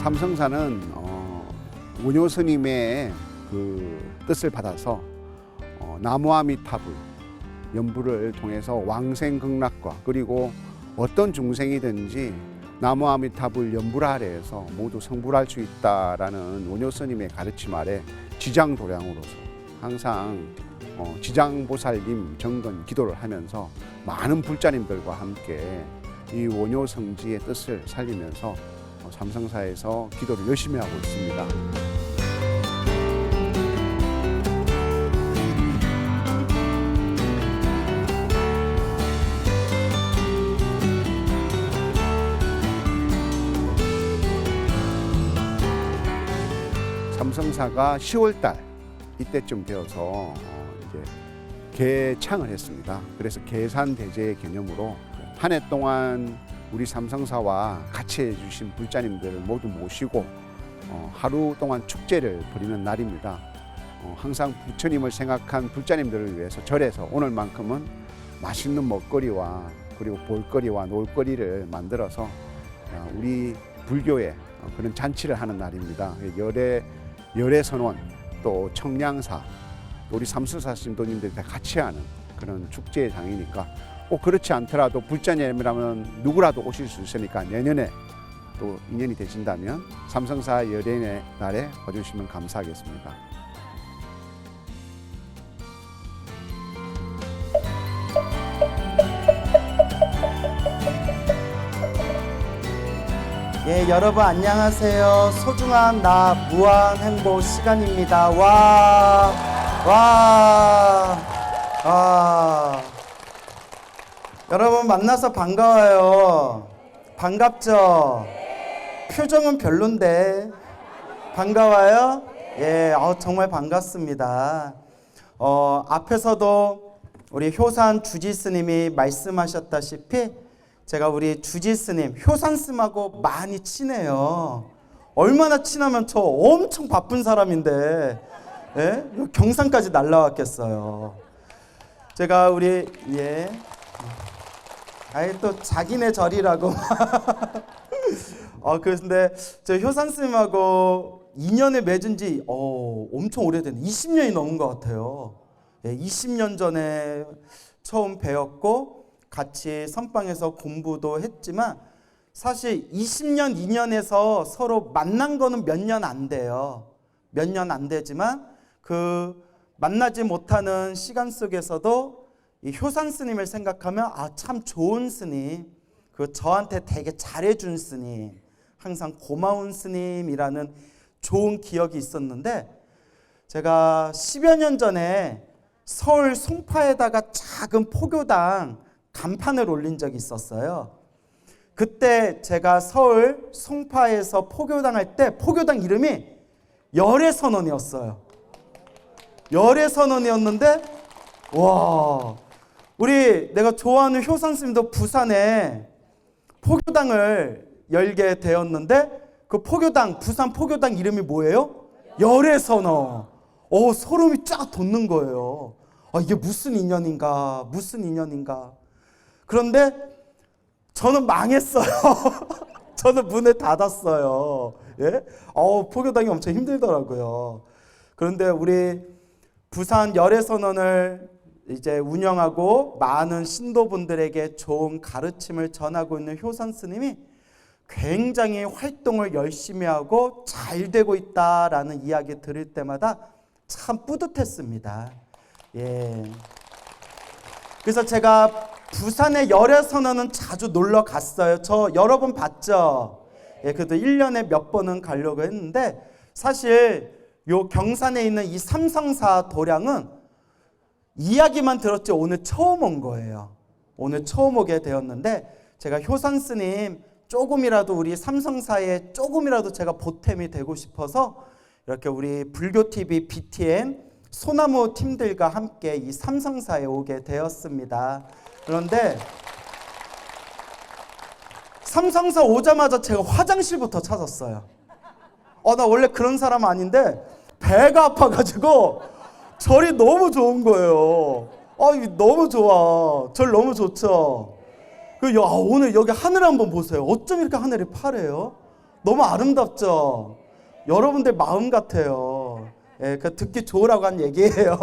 삼성사는 원효 스님의 그 뜻을 받아서 나무아미타불 연부를 통해서 왕생극락과 그리고 어떤 중생이든지 나무아미타불 연부라 아래에서 모두 성불할 수 있다라는 원효 스님의 가르침 아래 지장도량으로서 항상 지장보살님 정건 기도를 하면서 많은 불자님들과 함께 이 원효 성지의 뜻을 살리면서 삼성사에서 기도를 열심히 하고 있습니다. 삼성사가 10월달 이때쯤 되어서 이제 개창을 했습니다. 그래서 계산대제 개념으로 한 해 동안 우리 삼성사와 같이 해주신 불자님들을 모두 모시고 하루 동안 축제를 벌이는 날입니다. 항상 부처님을 생각한 불자님들을 위해서 절에서 오늘만큼은 맛있는 먹거리와 그리고 볼거리와 놀거리를 만들어서 우리 불교에 그런 잔치를 하는 날입니다. 열애 선원 또 청량사 또 우리 삼수사 신도님들이 다 같이 하는 그런 축제의 장이니까 꼭 그렇지 않더라도 불자님이라면 누구라도 오실 수 있으니까 내년에 또 인연이 되신다면 삼성사 열애의 날에 와주시면 감사하겠습니다. 예, 여러분 안녕하세요. 소중한 나 무한 행복 시간입니다. 와. 여러분 만나서 반가워요. 반갑죠? 표정은 별론데 반가워요? 예, 정말 반갑습니다. 앞에서도 우리 효산 주지 스님이 말씀하셨다시피 제가 우리 주지 스님, 효산 스님하고 많이 친해요. 얼마나 친하면 저 엄청 바쁜 사람인데, 예? 경산까지 날라왔겠어요. 제가 우리, 또 자기네 절이라고. 그런데 저 효산 스님하고 인연을 맺은 지 엄청 오래된, 20년이 넘은 것 같아요. 20년 전에 처음 배웠고, 같이 선방에서 공부도 했지만 사실 20년, 2년에서 서로 만난 거는 몇 년 안 돼요. 몇 년 안 되지만 그 만나지 못하는 시간 속에서도 이 효산 스님을 생각하면 참 좋은 스님, 그 저한테 되게 잘해준 스님, 항상 고마운 스님이라는 좋은 기억이 있었는데 제가 10여 년 전에 서울 송파에다가 작은 포교당 간판을 올린 적이 있었어요. 그때 제가 서울 송파에서 포교당 할 때 포교당 이름이 열애선언이었어요. 열애선언이었는데 와, 우리 내가 좋아하는 효산 스님도 부산에 포교당을 열게 되었는데 그 포교당, 부산 포교당 이름이 뭐예요? 열애선언. 소름이 쫙 돋는 거예요. 이게 무슨 인연인가, 무슨 인연인가. 그런데 저는 망했어요. 저는 문을 닫았어요. 예? 포교당이 엄청 힘들더라고요. 그런데 우리 부산 열애선언을 이제 운영하고 많은 신도분들에게 좋은 가르침을 전하고 있는 효산 스님이 굉장히 활동을 열심히 하고 잘 되고 있다라는 이야기 들을 때마다 참 뿌듯했습니다. 예. 그래서 제가 부산의 열애선언은 자주 놀러 갔어요. 저 여러 번 봤죠. 예, 그래도 1년에 몇 번은 가려고 했는데 사실 요 경산에 있는 이 삼성사 도량은 이야기만 들었지 오늘 처음 온 거예요. 오늘 처음 오게 되었는데 제가 효산 스님 조금이라도 우리 삼성사에 조금이라도 제가 보탬이 되고 싶어서 이렇게 우리 불교TV BTN 소나무 팀들과 함께 이 삼성사에 오게 되었습니다. 그런데 삼성사 오자마자 제가 화장실부터 찾았어요. 나 원래 그런 사람 아닌데 배가 아파가지고 절이 너무 좋은 거예요. 너무 좋아. 절 너무 좋죠. 오늘 여기 하늘 한번 보세요. 어쩜 이렇게 하늘이 파래요? 너무 아름답죠? 여러분들 마음 같아요. 예, 그 듣기 좋으라고 한 얘기예요.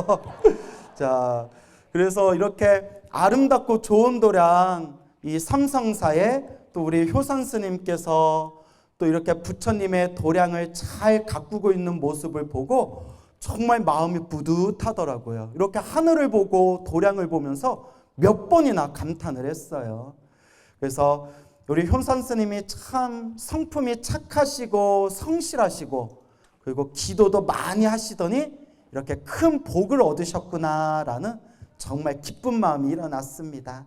자, 그래서 이렇게 아름답고 좋은 도량, 이 삼성사에 또 우리 효산 스님께서 또 이렇게 부처님의 도량을 잘 가꾸고 있는 모습을 보고 정말 마음이 뿌듯하더라고요. 이렇게 하늘을 보고 도량을 보면서 몇 번이나 감탄을 했어요. 그래서 우리 효산 스님이 참 성품이 착하시고 성실하시고 그리고 기도도 많이 하시더니 이렇게 큰 복을 얻으셨구나라는 정말 기쁜 마음이 일어났습니다.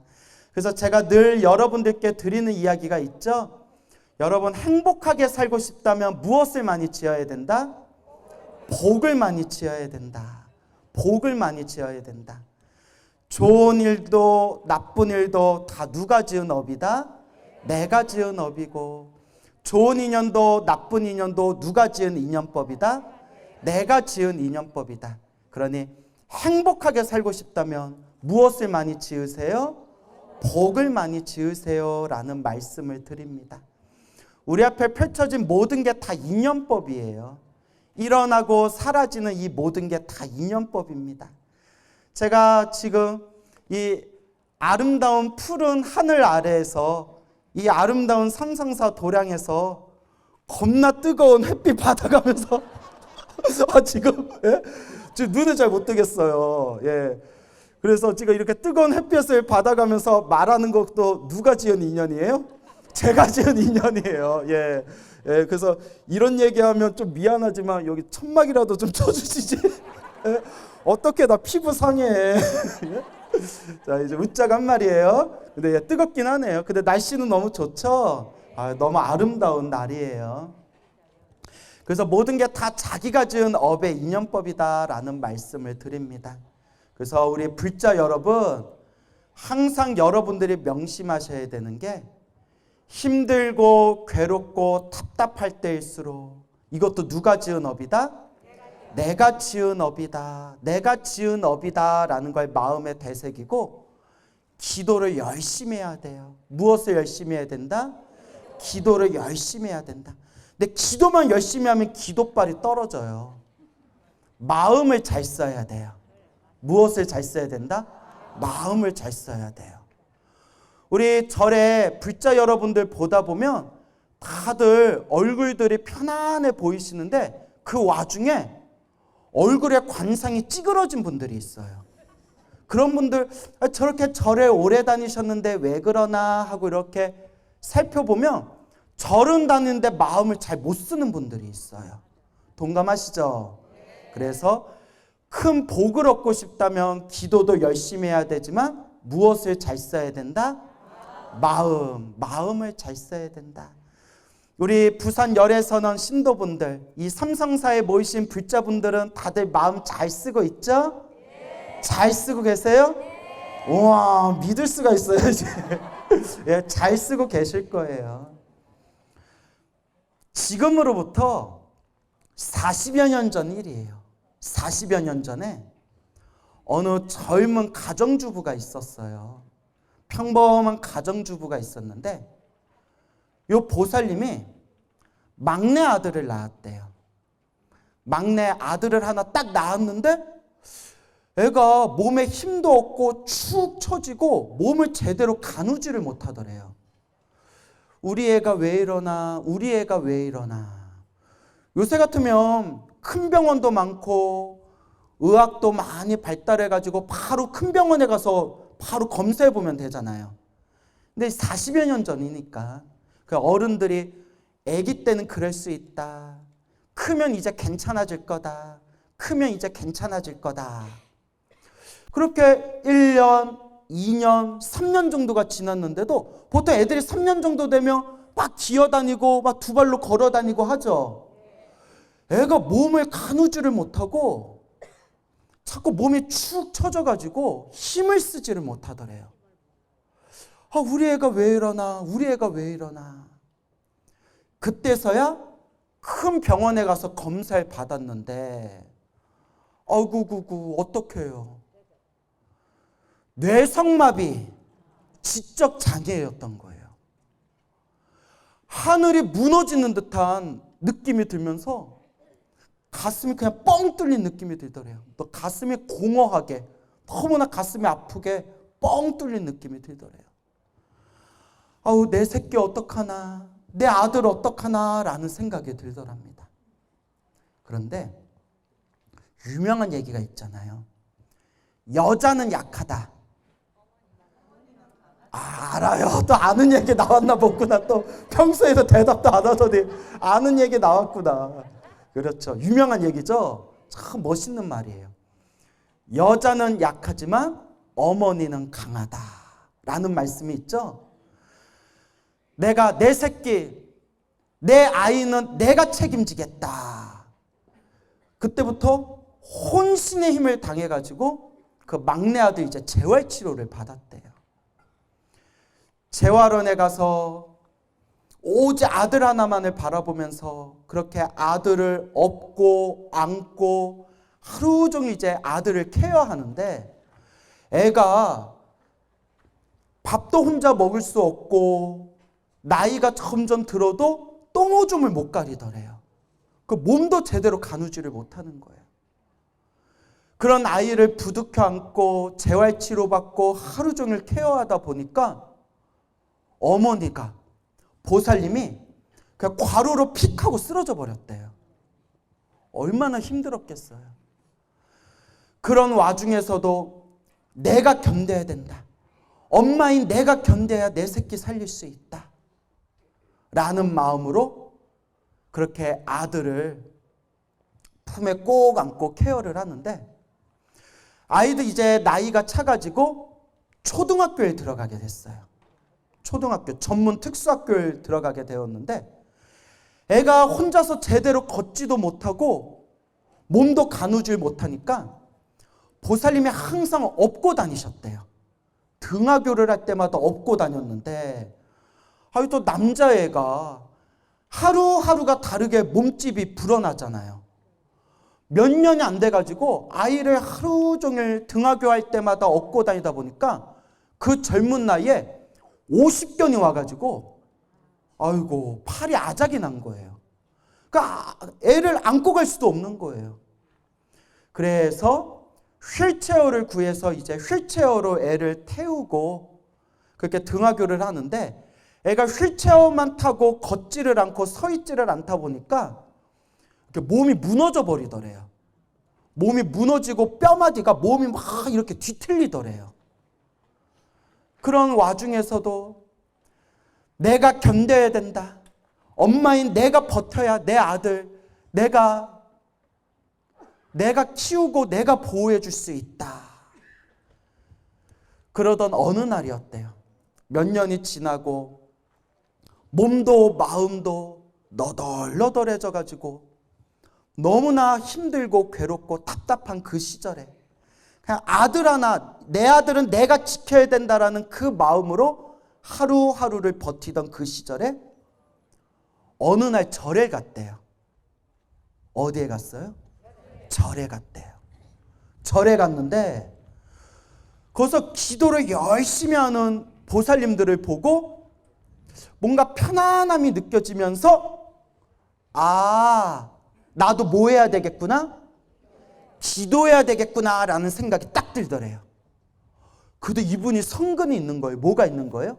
그래서 제가 늘 여러분들께 드리는 이야기가 있죠. 여러분 행복하게 살고 싶다면 무엇을 많이 지어야 된다? 복을 많이 지어야 된다. 복을 많이 지어야 된다. 좋은 일도 나쁜 일도 다 누가 지은 업이다? 내가 지은 업이고, 좋은 인연도 나쁜 인연도 누가 지은 인연법이다? 내가 지은 인연법이다. 그러니 행복하게 살고 싶다면 무엇을 많이 지으세요? 복을 많이 지으세요 라는 말씀을 드립니다. 우리 앞에 펼쳐진 모든 게 다 인연법이에요. 일어나고 사라지는 이 모든 게 다 인연법입니다. 제가 지금 이 아름다운 푸른 하늘 아래에서 이 아름다운 삼성사 도량에서 겁나 뜨거운 햇빛 받아가면서 지금 눈을 잘 못 뜨겠어요. 예. 그래서 지금 이렇게 뜨거운 햇빛을 받아가면서 말하는 것도 누가 지은 인연이에요? 제가 지은 인연이에요. 예. 예. 그래서 이런 얘기하면 좀 미안하지만 여기 천막이라도 좀 쳐주시지. 예? 어떻게 나 피부 상해. 예? 자, 이제 웃자가 한 말이에요. 근데 뜨겁긴 하네요. 근데 날씨는 너무 좋죠? 너무 아름다운 날이에요. 그래서 모든 게 다 자기가 지은 업의 인연법이다라는 말씀을 드립니다. 그래서 우리 불자 여러분, 항상 여러분들이 명심하셔야 되는 게 힘들고 괴롭고 답답할 때일수록 이것도 누가 지은 업이다? 내가 지은 업이다. 내가 지은 업이다 라는 걸 마음에 되새기고 기도를 열심히 해야 돼요. 무엇을 열심히 해야 된다? 기도를 열심히 해야 된다. 근데 기도만 열심히 하면 기도빨이 떨어져요. 마음을 잘 써야 돼요. 무엇을 잘 써야 된다? 마음을 잘 써야 돼요. 우리 절에 불자 여러분들 보다 보면 다들 얼굴들이 편안해 보이시는데 그 와중에 얼굴에 관상이 찌그러진 분들이 있어요. 그런 분들 저렇게 절에 오래 다니셨는데 왜 그러나 하고 이렇게 살펴보면 절은 다니는데 마음을 잘 못 쓰는 분들이 있어요. 동감하시죠? 그래서 큰 복을 얻고 싶다면 기도도 열심히 해야 되지만 무엇을 잘 써야 된다? 마음을 잘 써야 된다. 우리 부산 열애선언 신도분들, 이 삼성사에 모이신 불자분들은 다들 마음 잘 쓰고 있죠? 잘 쓰고 계세요? 우와, 믿을 수가 있어요, 이제. 예, 잘 쓰고 계실 거예요. 지금으로부터 40여 년 전 일이에요. 40여 년 전에 어느 젊은 가정주부가 있었어요. 평범한 가정주부가 있었는데 요 보살님이 막내 아들을 낳았대요. 막내 아들을 하나 딱 낳았는데 애가 몸에 힘도 없고 축 처지고 몸을 제대로 가누지를 못하더래요. 우리 애가 왜 이러나, 우리 애가 왜 이러나. 요새 같으면 큰 병원도 많고 의학도 많이 발달해가지고 바로 큰 병원에 가서 바로 검사해보면 되잖아요. 근데 40여 년 전이니까 그 어른들이 아기 때는 그럴 수 있다. 크면 이제 괜찮아질 거다. 크면 이제 괜찮아질 거다. 그렇게 1년, 2년, 3년 정도가 지났는데도 보통 애들이 3년 정도 되면 막 기어다니고 막 두 발로 걸어다니고 하죠. 애가 몸을 가누지를 못하고 자꾸 몸이 축 처져가지고 힘을 쓰지를 못하더래요. 우리 애가 왜 이러나, 우리 애가 왜 이러나. 그때서야 큰 병원에 가서 검사를 받았는데 아이고 어떡해요. 뇌성마비, 지적 장애였던 거예요. 하늘이 무너지는 듯한 느낌이 들면서 가슴이 그냥 뻥 뚫린 느낌이 들더래요. 또 가슴이 공허하게, 너무나 가슴이 아프게 뻥 뚫린 느낌이 들더래요. 아우, 내 새끼 어떡하나, 내 아들 어떡하나 라는 생각이 들더랍니다. 그런데 유명한 얘기가 있잖아요. 여자는 약하다. 알아요. 또 아는 얘기 나왔나 보구나. 또 평소에도 대답도 안 하더니 아는 얘기 나왔구나. 그렇죠. 유명한 얘기죠. 참 멋있는 말이에요. 여자는 약하지만 어머니는 강하다 라는 말씀이 있죠. 내가 내 새끼, 내 아이는 내가 책임지겠다. 그때부터 혼신의 힘을 당해가지고 그 막내 아들 이제 재활치료를 받았대요. 재활원에 가서 오직 아들 하나만을 바라보면서 그렇게 아들을 업고 안고 하루 종일 이제 아들을 케어하는데, 애가 밥도 혼자 먹을 수 없고 나이가 점점 들어도 똥오줌을 못 가리더래요. 그 몸도 제대로 가누지를 못하는 거예요. 그런 아이를 부둥켜 안고 재활치료받고 하루 종일 케어하다 보니까 어머니가, 보살님이 그냥 과로로 픽 하고 쓰러져 버렸대요. 얼마나 힘들었겠어요. 그런 와중에서도 내가 견뎌야 된다. 엄마인 내가 견뎌야 내 새끼 살릴 수 있다. 라는 마음으로 그렇게 아들을 품에 꼭 안고 케어를 하는데, 아이도 이제 나이가 차가지고 초등학교에 들어가게 됐어요. 초등학교, 전문 특수학교에 들어가게 되었는데, 애가 혼자서 제대로 걷지도 못하고 몸도 가누질 못하니까 보살님이 항상 업고 다니셨대요. 등하교를 할 때마다 업고 다녔는데, 또 남자애가 하루하루가 다르게 몸집이 불어나잖아요. 몇 년이 안 돼가지고 아이를 하루 종일 등하교 할 때마다 업고 다니다 보니까 그 젊은 나이에 50견이 와가지고 아이고 팔이 아작이 난 거예요. 그러니까 애를 안고 갈 수도 없는 거예요. 그래서 휠체어를 구해서 이제 휠체어로 애를 태우고 그렇게 등하교를 하는데, 애가 휠체어만 타고 걷지를 않고 서 있지를 않다 보니까 몸이 무너져 버리더래요. 몸이 무너지고 뼈마디가 몸이 막 이렇게 뒤틀리더래요. 그런 와중에서도 내가 견뎌야 된다. 엄마인 내가 버텨야 내 아들, 내가 키우고 내가 보호해 줄 수 있다. 그러던 어느 날이었대요. 몇 년이 지나고 몸도 마음도 너덜너덜해져 가지고 너무나 힘들고 괴롭고 답답한 그 시절에 그냥 아들 하나, 내 아들은 내가 지켜야 된다라는 그 마음으로 하루하루를 버티던 그 시절에 어느 날 절에 갔대요. 어디에 갔어요? 절에 갔대요. 절에 갔는데 거기서 기도를 열심히 하는 보살님들을 보고 뭔가 편안함이 느껴지면서, 나도 뭐 해야 되겠구나? 기도해야 되겠구나 라는 생각이 딱 들더래요. 근데 이분이 성근이 있는 거예요. 뭐가 있는 거예요?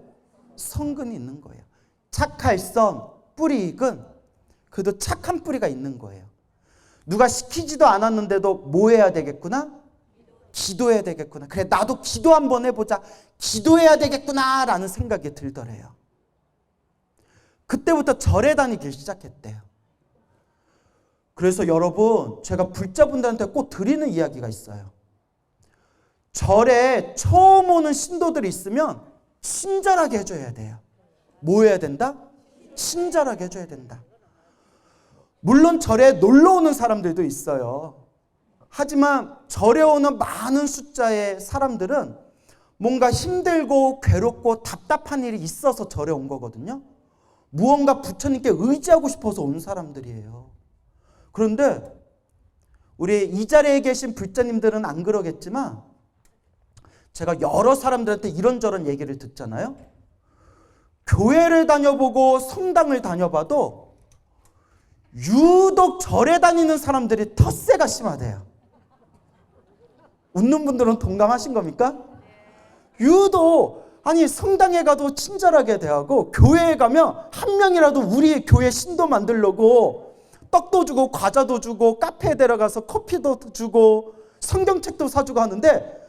성근이 있는 거예요. 착할성, 뿌리 익은, 그래도 착한 뿌리가 있는 거예요. 누가 시키지도 않았는데도 뭐 해야 되겠구나? 기도해야 되겠구나. 그래, 나도 기도 한번 해보자. 기도해야 되겠구나 라는 생각이 들더래요. 그때부터 절에 다니기 시작했대요. 그래서 여러분, 제가 불자분들한테 꼭 드리는 이야기가 있어요. 절에 처음 오는 신도들이 있으면 친절하게 해줘야 돼요. 뭐 해야 된다? 친절하게 해줘야 된다. 물론 절에 놀러 오는 사람들도 있어요. 하지만 절에 오는 많은 숫자의 사람들은 뭔가 힘들고 괴롭고 답답한 일이 있어서 절에 온 거거든요. 무언가 부처님께 의지하고 싶어서 온 사람들이에요. 그런데 우리 이 자리에 계신 불자님들은 안 그러겠지만 제가 여러 사람들한테 이런저런 얘기를 듣잖아요. 교회를 다녀보고 성당을 다녀봐도 유독 절에 다니는 사람들이 텃세가 심하대요. 웃는 분들은 동감하신 겁니까? 유독 아니 성당에 가도 친절하게 대하고 교회에 가면 한 명이라도 우리 교회 신도 만들려고 떡도 주고 과자도 주고 카페에 데려가서 커피도 주고 성경책도 사주고 하는데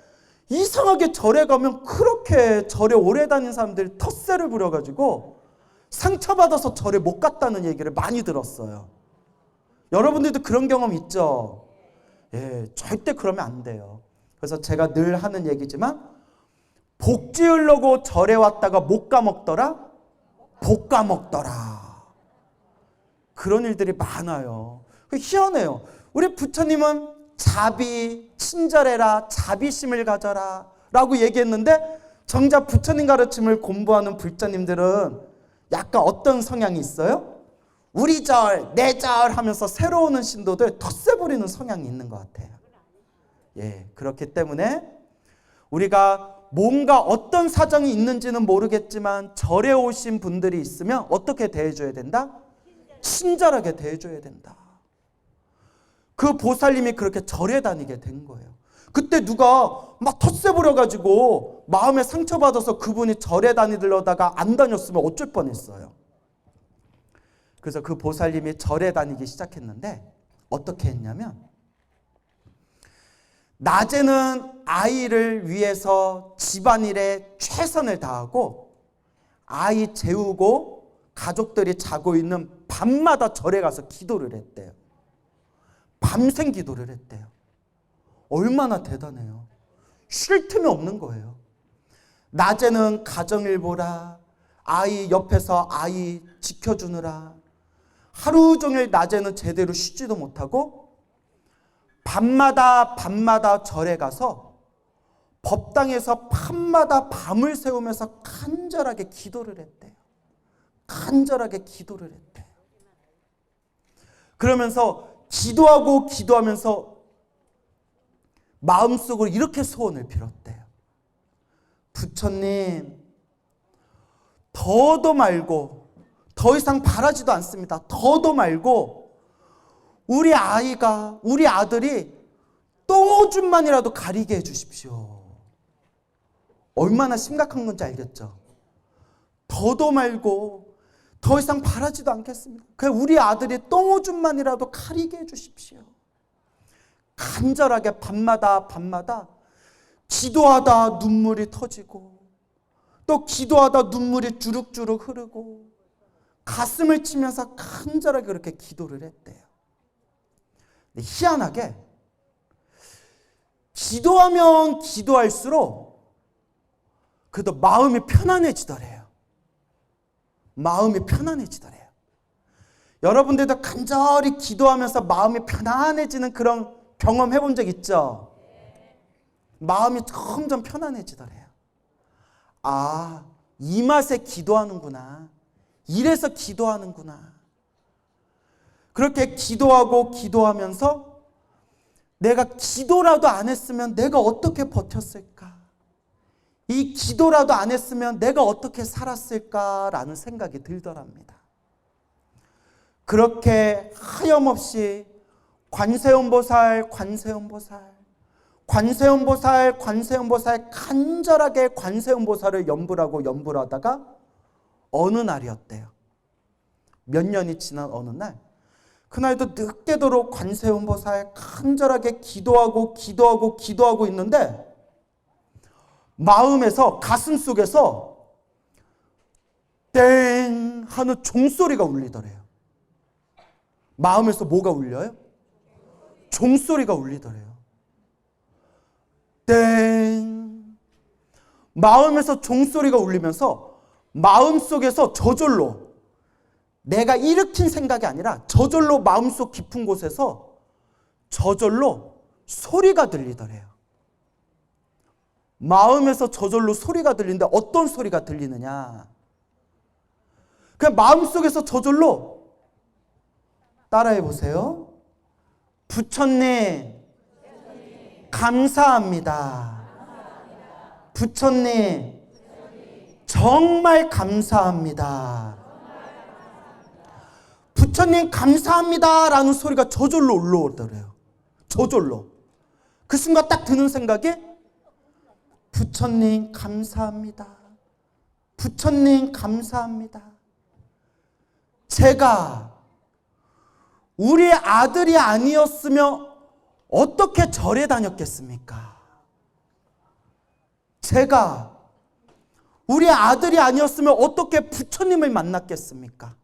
이상하게 절에 가면 그렇게 절에 오래 다닌 사람들이 텃세를 부려가지고 상처받아서 절에 못 갔다는 얘기를 많이 들었어요. 여러분들도 그런 경험 있죠? 예, 절대 그러면 안 돼요. 그래서 제가 늘 하는 얘기지만 복 지으려고 절에 왔다가 못 까먹더라? 복 까먹더라. 그런 일들이 많아요. 희한해요. 우리 부처님은 자비, 친절해라, 자비심을 가져라 라고 얘기했는데 정작 부처님 가르침을 공부하는 불자님들은 약간 어떤 성향이 있어요? 우리 절, 내 절 하면서 새로 오는 신도들 텃세 부리는 성향이 있는 것 같아요. 예, 그렇기 때문에 우리가 뭔가 어떤 사정이 있는지는 모르겠지만 절에 오신 분들이 있으면 어떻게 대해줘야 된다? 친절하게 대해줘야 된다. 그 보살님이 그렇게 절에 다니게 된 거예요. 그때 누가 막 텃세 부려가지고 마음에 상처받아서 그분이 절에 다니려다가 안 다녔으면 어쩔 뻔했어요. 그래서 그 보살님이 절에 다니기 시작했는데 어떻게 했냐면 낮에는 아이를 위해서 집안일에 최선을 다하고 아이 재우고 가족들이 자고 있는 밤마다 절에 가서 기도를 했대요. 밤샘 기도를 했대요. 얼마나 대단해요. 쉴 틈이 없는 거예요. 낮에는 가정일 보라, 아이 옆에서 아이 지켜주느라 하루 종일 낮에는 제대로 쉬지도 못하고 밤마다 절에 가서 법당에서 밤마다 밤을 새우면서 간절하게 기도를 했대요. 간절하게 기도를 했대요. 그러면서 기도하면서 마음속으로 이렇게 소원을 빌었대요. 부처님, 더도 말고 더 이상 바라지도 않습니다. 더도 말고 우리 아들이 똥오줌만이라도 가리게 해주십시오. 얼마나 심각한 건지 알겠죠? 더도 말고 더 이상 바라지도 않겠습니다. 그냥 우리 아들이 똥오줌만이라도 가리게 해주십시오. 간절하게 밤마다 기도하다 눈물이 터지고 또 기도하다 눈물이 주룩주룩 흐르고 가슴을 치면서 간절하게 그렇게 기도를 했대요. 근데 희한하게 기도하면 기도할수록 그래도 마음이 편안해지더래요. 마음이 편안해지더래요. 여러분들도 간절히 기도하면서 마음이 편안해지는 그런 경험 해본 적 있죠? 마음이 점점 편안해지더래요. 아, 이 맛에 기도하는구나. 이래서 기도하는구나. 그렇게 기도하면서 내가 기도라도 안 했으면 내가 어떻게 버텼을까? 이 기도라도 안 했으면 내가 어떻게 살았을까라는 생각이 들더랍니다. 그렇게 하염없이 관세음보살 간절하게 관세음보살을 연불을 하다가 어느 날이었대요. 몇 년이 지난 어느 날, 그날도 늦게도록 관세음보살 간절하게 기도하고 있는데 마음에서 가슴속에서 땡 하는 종소리가 울리더래요. 마음에서 뭐가 울려요? 종소리가 울리더래요. 땡. 마음에서 종소리가 울리면서 마음속에서 저절로 내가 일으킨 생각이 아니라 저절로 마음속 깊은 곳에서 저절로 소리가 들리더래요. 마음에서 저절로 소리가 들리는데 어떤 소리가 들리느냐? 그냥 마음속에서 저절로 따라해 보세요. 부처님, 감사합니다. 부처님, 정말 감사합니다. 부처님 감사합니다 라는 소리가 저절로 올라오더래요. 저절로. 그 순간 딱 드는 생각이 부처님 감사합니다. 부처님 감사합니다. 제가 우리 아들이 아니었으면 어떻게 절에 다녔겠습니까? 제가 우리 아들이 아니었으면 어떻게 부처님을 만났겠습니까?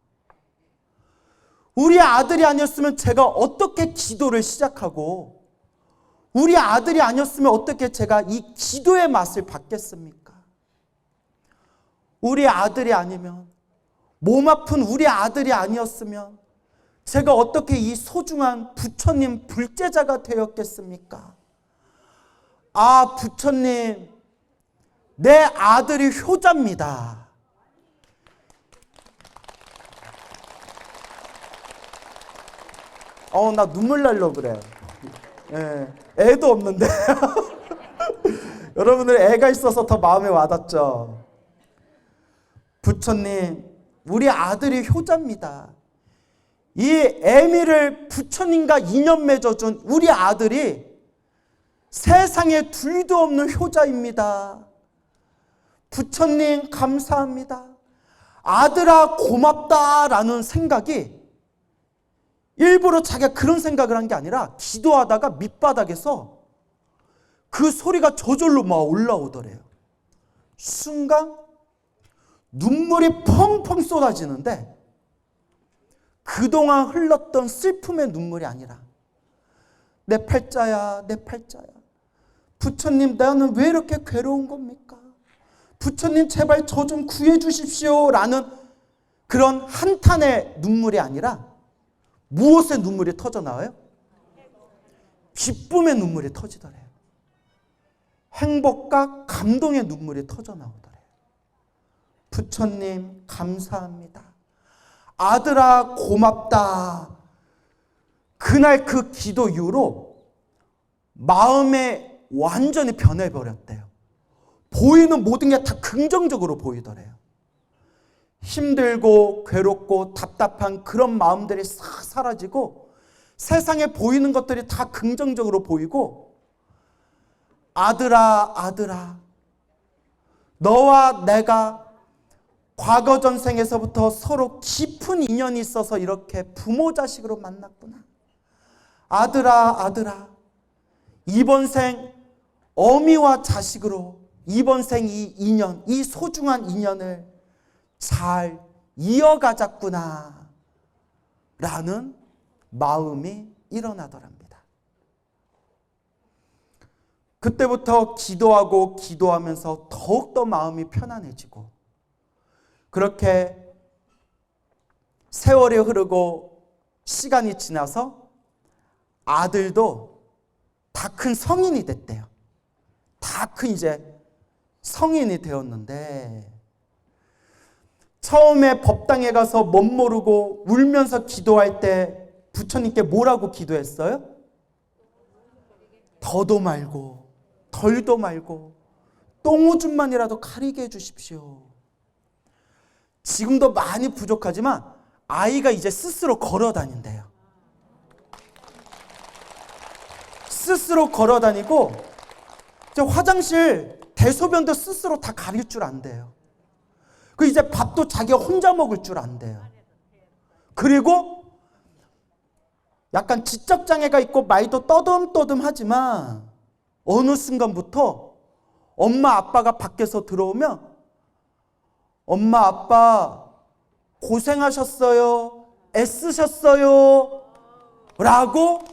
우리 아들이 아니었으면 제가 어떻게 기도를 시작하고 우리 아들이 아니었으면 어떻게 제가 이 기도의 맛을 받겠습니까? 우리 아들이 아니면, 몸 아픈 우리 아들이 아니었으면 제가 어떻게 이 소중한 부처님 불제자가 되었겠습니까? 아, 부처님, 내 아들이 효자입니다. 나 눈물 날려 그래. 예, 애도 없는데. 여러분들 애가 있어서 더 마음에 와닿죠. 부처님, 우리 아들이 효자입니다. 이 애미를 부처님과 인연 맺어준 우리 아들이 세상에 둘도 없는 효자입니다. 부처님 감사합니다. 아들아 고맙다라는 생각이 일부러 자기가 그런 생각을 한 게 아니라 기도하다가 밑바닥에서 그 소리가 저절로 막 올라오더래요. 순간 눈물이 펑펑 쏟아지는데 그동안 흘렀던 슬픔의 눈물이 아니라 내 팔자야, 내 팔자야. 부처님, 나는 왜 이렇게 괴로운 겁니까? 부처님, 제발 저 좀 구해 주십시오 라는 그런 한탄의 눈물이 아니라 무엇의 눈물이 터져 나와요? 기쁨의 눈물이 터지더래요. 행복과 감동의 눈물이 터져 나오더래요. 부처님 감사합니다. 아들아 고맙다. 그날 그 기도 이후로 마음에 완전히 변해버렸대요. 보이는 모든 게 다 긍정적으로 보이더래요. 힘들고 괴롭고 답답한 그런 마음들이 싹 사라지고 세상에 보이는 것들이 다 긍정적으로 보이고, 아들아, 아들아, 너와 내가 과거 전생에서부터 서로 깊은 인연이 있어서 이렇게 부모 자식으로 만났구나. 아들아, 아들아, 이번 생 어미와 자식으로 이번 생 이 인연, 이 소중한 인연을 잘 이어가자꾸나 라는 마음이 일어나더랍니다. 그때부터 기도하고 기도하면서 더욱더 마음이 편안해지고, 그렇게 세월이 흐르고 시간이 지나서 아들도 다 큰 성인이 됐대요. 다 큰 이제 성인이 되었는데, 처음에 법당에 가서 멋 모르고 울면서 기도할 때 부처님께 뭐라고 기도했어요? 더도 말고 덜도 말고 똥오줌만이라도 가리게 해주십시오. 지금도 많이 부족하지만 아이가 이제 스스로 걸어 다닌대요. 스스로 걸어 다니고 이제 화장실 대소변도 스스로 다 가릴 줄 안대요. 그 이제 밥도 자기가 혼자 먹을 줄 안대요. 그리고 약간 지적장애가 있고 말도 떠듬떠듬하지만 어느 순간부터 엄마 아빠가 밖에서 들어오면 엄마 아빠 고생하셨어요, 애쓰셨어요 라고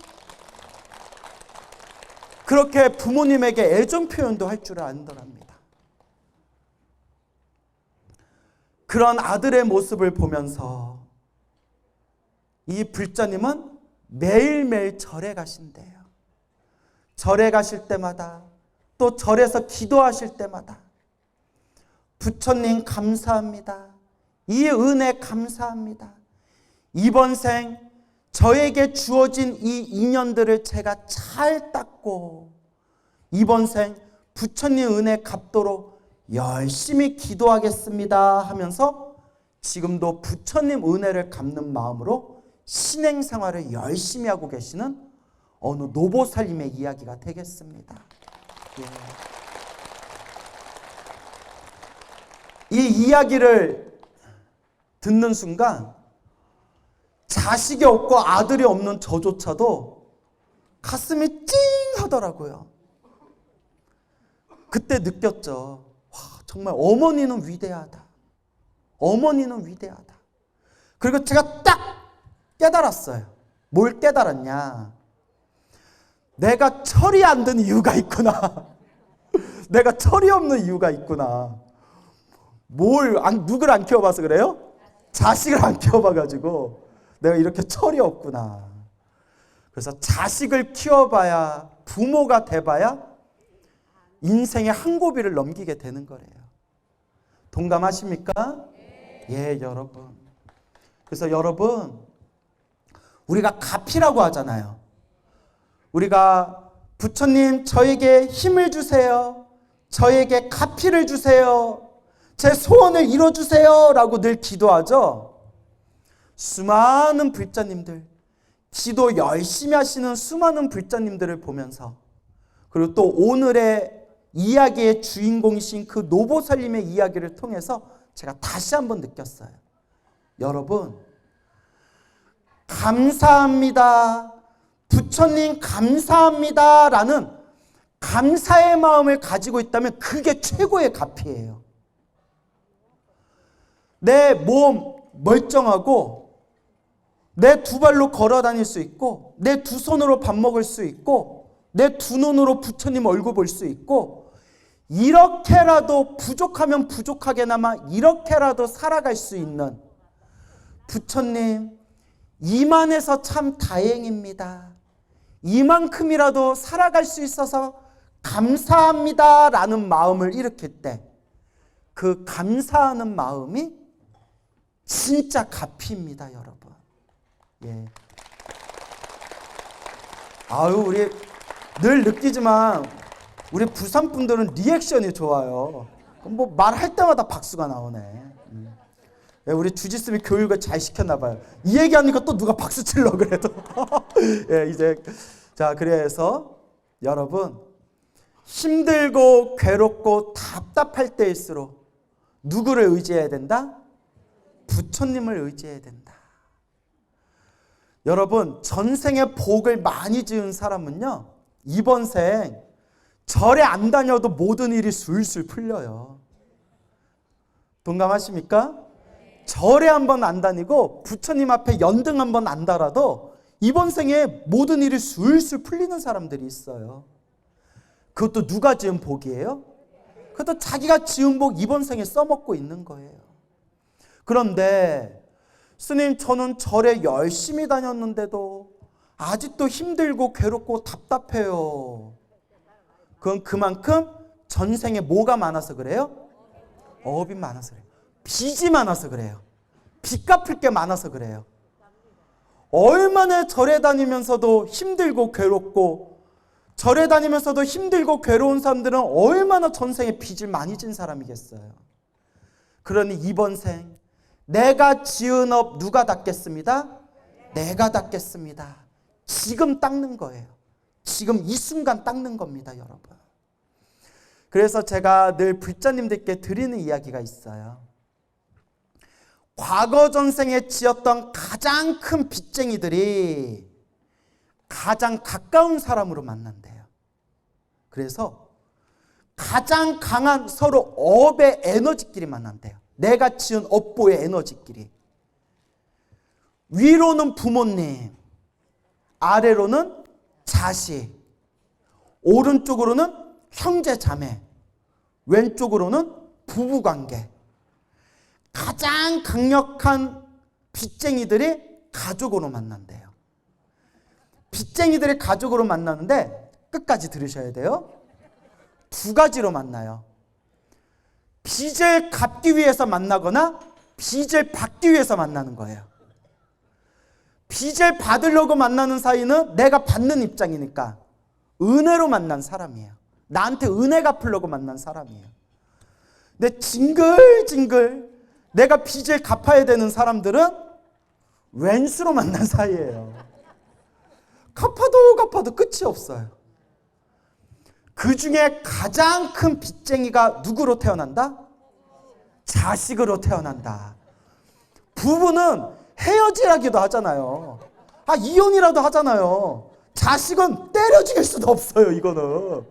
그렇게 부모님에게 애정 표현도 할 줄 안더랍니다. 그런 아들의 모습을 보면서 이 불자님은 매일매일 절에 가신대요. 절에 가실 때마다, 또 절에서 기도하실 때마다 부처님 감사합니다. 이 은혜 감사합니다. 이번 생 저에게 주어진 이 인연들을 제가 잘 닦고 이번 생 부처님 은혜 갚도록 열심히 기도하겠습니다 하면서 지금도 부처님 은혜를 갚는 마음으로 신행생활을 열심히 하고 계시는 어느 노보살님의 이야기가 되겠습니다. 이 이야기를 듣는 순간 자식이 없고 아들이 없는 저조차도 가슴이 찡 하더라고요. 그때 느꼈죠. 와, 정말 어머니는 위대하다. 어머니는 위대하다. 그리고 제가 딱 깨달았어요. 뭘 깨달았냐? 내가 철이 안 든 이유가 있구나. 내가 철이 없는 이유가 있구나. 누구를 안 키워봐서 그래요? 자식을 안 키워봐가지고 내가 이렇게 철이 없구나. 그래서 자식을 키워봐야, 부모가 돼봐야 인생의 한 고비를 넘기게 되는 거래요. 동감하십니까? 예, 여러분. 그래서 여러분, 우리가 가피라고 하잖아요. 우리가 부처님 저에게 힘을 주세요. 저에게 가피를 주세요. 제 소원을 이뤄주세요 라고 늘 기도하죠. 수많은 불자님들, 기도 열심히 하시는 수많은 불자님들을 보면서, 그리고 또 오늘의 이야기의 주인공이신 그 노보살님의 이야기를 통해서 제가 다시 한번 느꼈어요. 여러분, 감사합니다. 부처님 감사합니다 라는 감사의 마음을 가지고 있다면 그게 최고의 가피예요. 내 몸 멀쩡하고 내 두 발로 걸어 다닐 수 있고 내 두 손으로 밥 먹을 수 있고 내 두 눈으로 부처님 얼굴 볼 수 있고 이렇게라도 부족하면 부족하게나마 이렇게라도 살아갈 수 있는 부처님 이만해서 참 다행입니다. 이만큼이라도 살아갈 수 있어서 감사합니다 라는 마음을 일으킬 때 그 감사하는 마음이 진짜 가피입니다, 여러분. 예. 우리 늘 느끼지만 우리 부산 분들은 리액션이 좋아요. 뭐 말할 때마다 박수가 나오네. 예, 우리 주지스님이 교육을 잘 시켰나 봐요. 이 얘기하니까 또 누가 박수 칠러 그래도. 예, 이제 자, 그래서 여러분, 힘들고 괴롭고 답답할 때일수록 누구를 의지해야 된다? 부처님을 의지해야 된다. 여러분, 전생에 복을 많이 지은 사람은요, 이번 생 절에 안 다녀도 모든 일이 술술 풀려요. 동감하십니까? 절에 한번 안 다니고 부처님 앞에 연등 한번 안 달아도 이번 생에 모든 일이 술술 풀리는 사람들이 있어요. 그것도 누가 지은 복이에요? 그것도 자기가 지은 복 이번 생에 써먹고 있는 거예요. 그런데 스님, 저는 절에 열심히 다녔는데도 아직도 힘들고 괴롭고 답답해요. 그건 그만큼 전생에 뭐가 많아서 그래요? 업이 많아서 그래요. 빚이 많아서 그래요. 빚 갚을 게 많아서 그래요. 얼마나 절에 다니면서도 힘들고 괴롭고, 절에 다니면서도 힘들고 괴로운 사람들은 얼마나 전생에 빚을 많이 진 사람이겠어요. 그러니 이번 생 내가 지은 업 누가 닦겠습니다? 내가 닦겠습니다. 지금 닦는 거예요. 지금 이 순간 닦는 겁니다, 여러분. 그래서 제가 늘 불자님들께 드리는 이야기가 있어요. 과거 전생에 지었던 가장 큰 빚쟁이들이 가장 가까운 사람으로 만난대요. 그래서 가장 강한 서로 업의 에너지끼리 만난대요. 내가 지은 업보의 에너지끼리. 위로는 부모님, 아래로는 자식, 오른쪽으로는 형제 자매, 왼쪽으로는 부부관계. 가장 강력한 빚쟁이들이 가족으로 만난대요. 빚쟁이들이 가족으로 만나는데 끝까지 들으셔야 돼요. 두 가지로 만나요. 빚을 갚기 위해서 만나거나 빚을 받기 위해서 만나는 거예요. 빚을 받으려고 만나는 사이는 내가 받는 입장이니까 은혜로 만난 사람이에요. 나한테 은혜 갚으려고 만난 사람이에요. 근데 징글징글 내가 빚을 갚아야 되는 사람들은 왼수로 만난 사이예요. 갚아도 끝이 없어요. 그 중에 가장 큰 빚쟁이가 누구로 태어난다? 자식으로 태어난다. 부부는 헤어지라기도 하잖아요. 이혼이라도 하잖아요. 자식은 때려 죽일 수도 없어요, 이거는.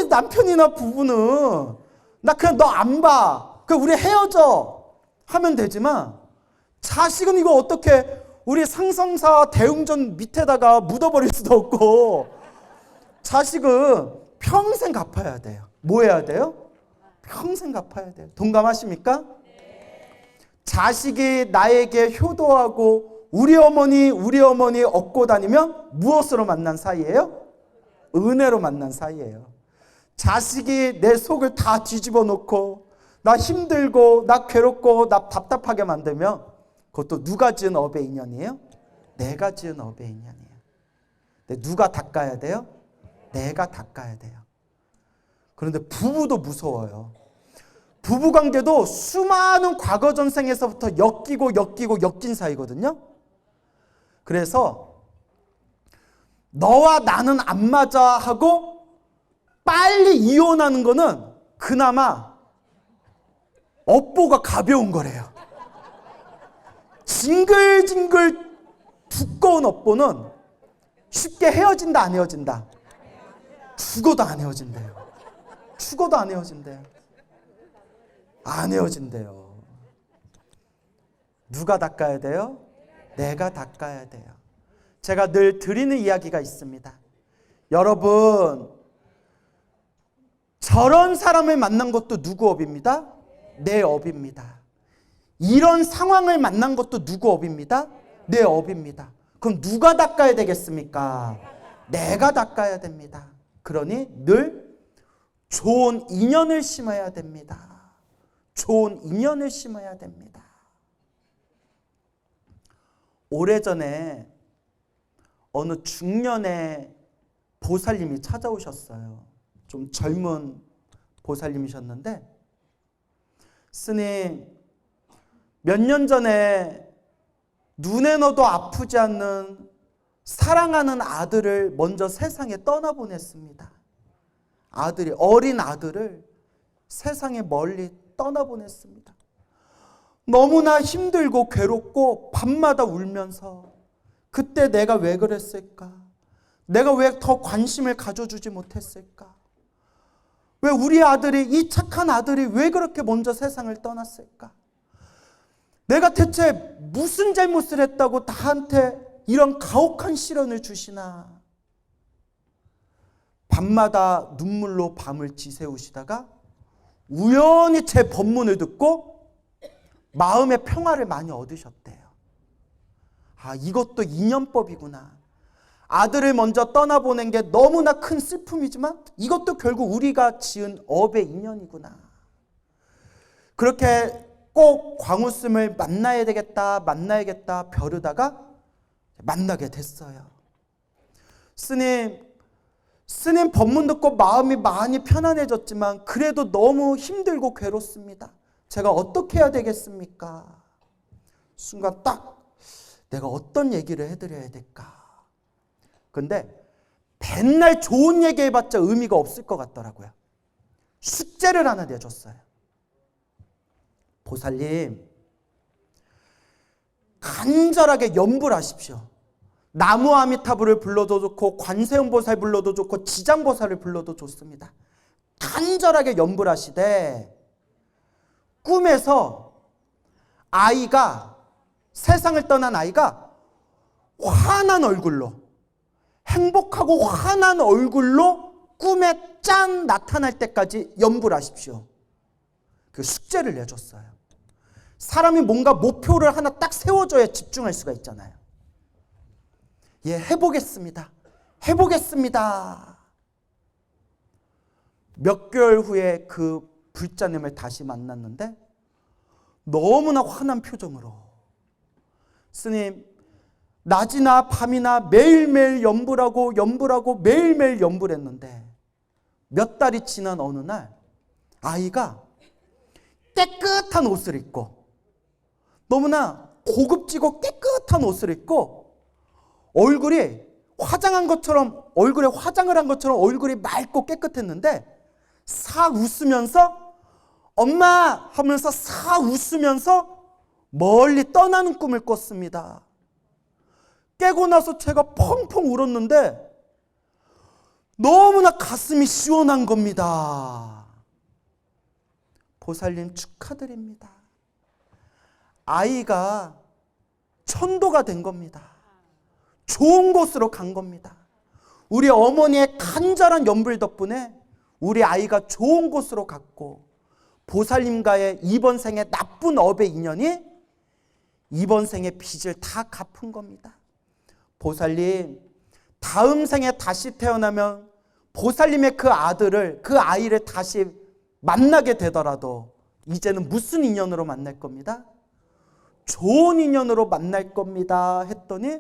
남편이나 부부는 나 그냥 너 안 봐. 우리 헤어져. 하면 되지만 자식은 이거 어떻게 우리 상성사 대웅전 밑에다가 묻어버릴 수도 없고 자식은 평생 갚아야 돼요. 뭐 해야 돼요? 평생 갚아야 돼요. 동감하십니까? 자식이 나에게 효도하고 우리 어머니 얻고 다니면 무엇으로 만난 사이예요? 은혜로 만난 사이예요. 자식이 내 속을 다 뒤집어 놓고 나 힘들고 나 괴롭고 나 답답하게 만들면 그것도 누가 지은 업의 인연이에요? 내가 지은 업의 인연이에요. 근데 누가 닦아야 돼요? 내가 닦아야 돼요. 그런데 부부도 무서워요. 부부관계도 수많은 과거 전생에서부터 엮인 사이거든요. 그래서 너와 나는 안 맞아 하고 빨리 이혼하는 거는 그나마 업보가 가벼운 거래요. 징글징글 두꺼운 업보는 쉽게 헤어진다 안 헤어진다? 죽어도 안 헤어진대요. 죽어도 안 헤어진대요. 안 헤어진대요. 누가 닦아야 돼요? 내가 닦아야 돼요. 제가 늘 드리는 이야기가 있습니다. 여러분, 저런 사람을 만난 것도 누구 업입니다? 내 업입니다. 이런 상황을 만난 것도 누구 업입니다? 내 업입니다. 그럼 누가 닦아야 되겠습니까? 내가 닦아야 됩니다. 그러니 늘 좋은 인연을 심어야 됩니다. 좋은 인연을 심어야 됩니다. 오래전에 어느 중년의 보살님이 찾아오셨어요. 좀 젊은 보살님이셨는데, 스님, 몇 년 전에 눈에 넣어도 아프지 않는 사랑하는 아들을 먼저 세상에 떠나보냈습니다. 어린 아들을 세상에 멀리 떠나보냈습니다. 너무나 힘들고 괴롭고 밤마다 울면서 그때 내가 왜 그랬을까? 내가 왜 더 관심을 가져주지 못했을까? 왜 우리 아들이, 이 착한 아들이 왜 그렇게 먼저 세상을 떠났을까? 내가 대체 무슨 잘못을 했다고 나한테 이런 가혹한 시련을 주시나? 밤마다 눈물로 밤을 지새우시다가 우연히 제 법문을 듣고 마음의 평화를 많이 얻으셨대요. 이것도 인연법이구나. 아들을 먼저 떠나보낸 게 너무나 큰 슬픔이지만 이것도 결국 우리가 지은 업의 인연이구나. 그렇게 꼭 광우스님을 만나야겠다 벼르다가 만나게 됐어요. 스님 법문 듣고 마음이 많이 편안해졌지만 그래도 너무 힘들고 괴롭습니다. 제가 어떻게 해야 되겠습니까? 순간 딱 내가 어떤 얘기를 해드려야 될까? 근데 맨날 좋은 얘기 해봤자 의미가 없을 것 같더라고요. 숙제를 하나 내줬어요. 보살님, 간절하게 염불 하십시오. 나무 아미타불을 불러도 좋고 관세음보살 불러도 좋고 지장보살을 불러도 좋습니다. 간절하게 염불하시되 꿈에서 세상을 떠난 아이가 환한 얼굴로, 행복하고 환한 얼굴로 꿈에 짠 나타날 때까지 염불하십시오. 그 숙제를 내줬어요. 사람이 뭔가 목표를 하나 딱 세워줘야 집중할 수가 있잖아요. 해보겠습니다. 몇 개월 후에 그 불자님을 다시 만났는데 너무나 환한 표정으로, 스님, 낮이나 밤이나 매일매일 염불하고 매일매일 염불했는데 몇 달이 지난 어느 날 아이가 깨끗한 옷을 입고 너무나 고급지고 깨끗한 옷을 입고 얼굴이 화장한 것처럼 얼굴에 화장을 한 것처럼 얼굴이 맑고 깨끗했는데 싹 웃으면서 엄마 하면서 싹 웃으면서 멀리 떠나는 꿈을 꿨습니다. 깨고 나서 제가 펑펑 울었는데 너무나 가슴이 시원한 겁니다. 보살님 축하드립니다. 아이가 천도가 된 겁니다. 좋은 곳으로 간 겁니다. 우리 어머니의 간절한 연불 덕분에 우리 아이가 좋은 곳으로 갔고 보살님과의 이번 생의 나쁜 업의 인연이 이번 생의 빚을 다 갚은 겁니다. 보살님, 다음 생에 다시 태어나면 보살님의 그 아들을, 그 아이를 다시 만나게 되더라도 이제는 무슨 인연으로 만날 겁니다? 좋은 인연으로 만날 겁니다 했더니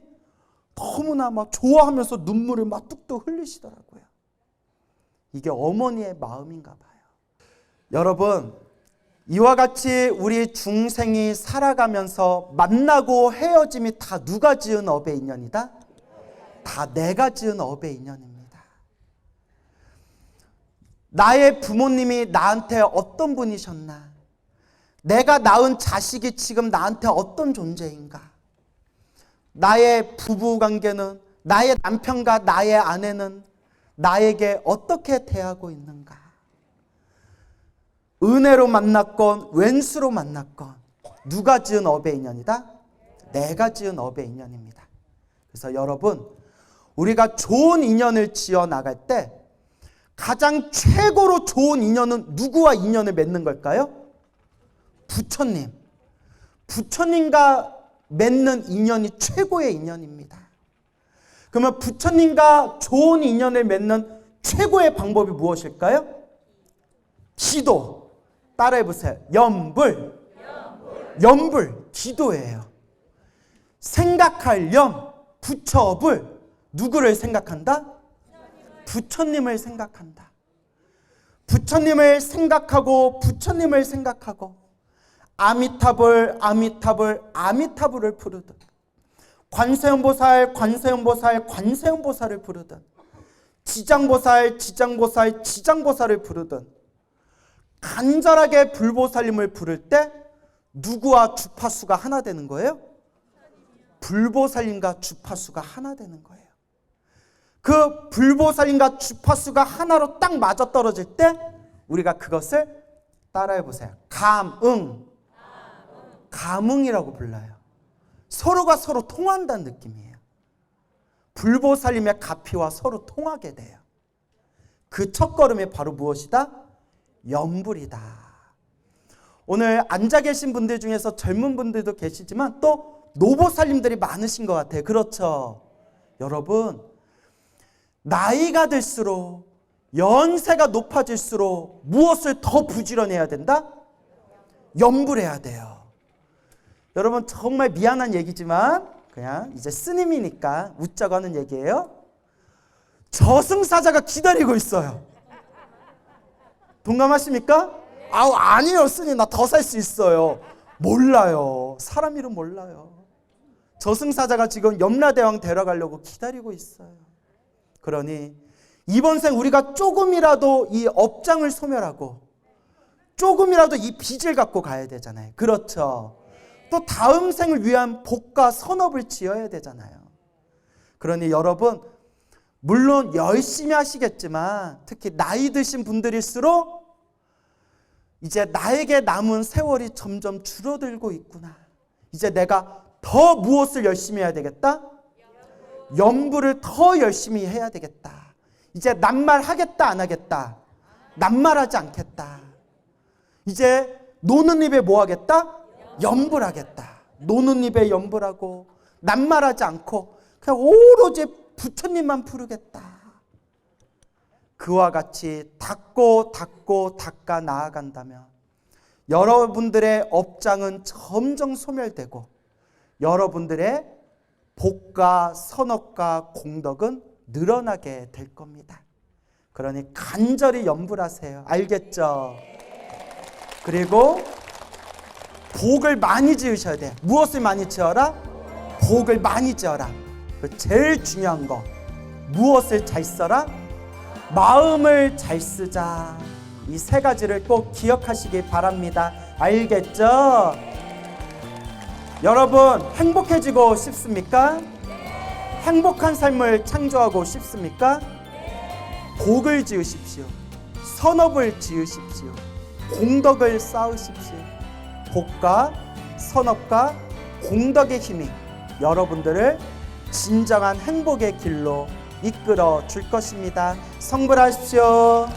너무나 막 좋아하면서 눈물을 막 뚝뚝 흘리시더라고요. 이게 어머니의 마음인가 봐요. 여러분, 이와 같이 우리 중생이 살아가면서 만나고 헤어짐이 다 누가 지은 업의 인연이다? 다 내가 지은 업의 인연입니다. 나의 부모님이 나한테 어떤 분이셨나? 내가 낳은 자식이 지금 나한테 어떤 존재인가? 나의 부부관계는, 나의 남편과 나의 아내는 나에게 어떻게 대하고 있는가? 은혜로 만났건 왼수로 만났건 누가 지은 업의 인연이다? 내가 지은 업의 인연입니다. 그래서 여러분, 우리가 좋은 인연을 지어 나갈 때 가장 최고로 좋은 인연은 누구와 인연을 맺는 걸까요? 부처님. 부처님과 맺는 인연이 최고의 인연입니다. 그러면 부처님과 좋은 인연을 맺는 최고의 방법이 무엇일까요? 기도. 따라해보세요. 연불. 기도예요. 생각할 염, 부처업을 누구를 생각한다? 부처님을 생각한다. 부처님을 생각하고 부처님을 생각하고 아미타불, 아미타불, 아미타불을 부르든 관세음보살, 관세음보살, 관세음보살을 부르든 지장보살, 지장보살, 지장보살을 부르든 간절하게 불보살님을 부를 때 누구와 주파수가 하나 되는 거예요? 불보살님과 주파수가 하나 되는 거예요. 그 불보살님과 주파수가 하나로 딱 맞아떨어질 때 우리가 그것을 따라해보세요. 감응이라고 불러요. 서로가 서로 통한다는 느낌이에요. 불보살님의 가피와 서로 통하게 돼요. 그 첫걸음이 바로 무엇이다? 연불이다. 오늘 앉아 계신 분들 중에서 젊은 분들도 계시지만 또 노보살님들이 많으신 것 같아요. 그렇죠? 여러분, 나이가 들수록 연세가 높아질수록 무엇을 더 부지런해야 된다? 연불해야 돼요. 여러분, 정말 미안한 얘기지만 그냥 이제 스님이니까 웃자고 하는 얘기예요. 저승사자가 기다리고 있어요. 동감하십니까? 아니요 스님, 나 더 살 수 있어요. 몰라요. 사람 이름 몰라요. 저승사자가 지금 염라대왕 데려가려고 기다리고 있어요. 그러니 이번 생 우리가 조금이라도 이 업장을 소멸하고 조금이라도 이 빚을 갖고 가야 되잖아요. 그렇죠? 또 다음 생을 위한 복과 선업을 지어야 되잖아요. 그러니 여러분, 물론 열심히 하시겠지만 특히 나이 드신 분들일수록 이제 나에게 남은 세월이 점점 줄어들고 있구나. 이제 내가 더 무엇을 열심히 해야 되겠다? 연불을 더 열심히 해야 되겠다. 이제 낱말하겠다 안 하겠다? 낱말하지 않겠다. 이제 노는 입에 뭐 하겠다? 연불하겠다. 노는 입에 연불하고 낱말하지 않고 그냥 오로지 부처님만 부르겠다. 그와 같이 닦고 닦아 나아간다면 여러분들의 업장은 점점 소멸되고 여러분들의 복과 선업과 공덕은 늘어나게 될 겁니다. 그러니 간절히 연불하세요. 알겠죠? 그리고 복을 많이 지으셔야 돼. 무엇을 많이 지어라? 복을 많이 지어라. 그 제일 중요한 거. 무엇을 잘 써라? 마음을 잘 쓰자. 이 세 가지를 꼭 기억하시기 바랍니다. 알겠죠? 여러분, 행복해지고 싶습니까? 행복한 삶을 창조하고 싶습니까? 복을 지으십시오. 선업을 지으십시오. 공덕을 쌓으십시오. 복과 선업과 공덕의 힘이 여러분들을 진정한 행복의 길로 이끌어 줄 것입니다. 성불하십시오.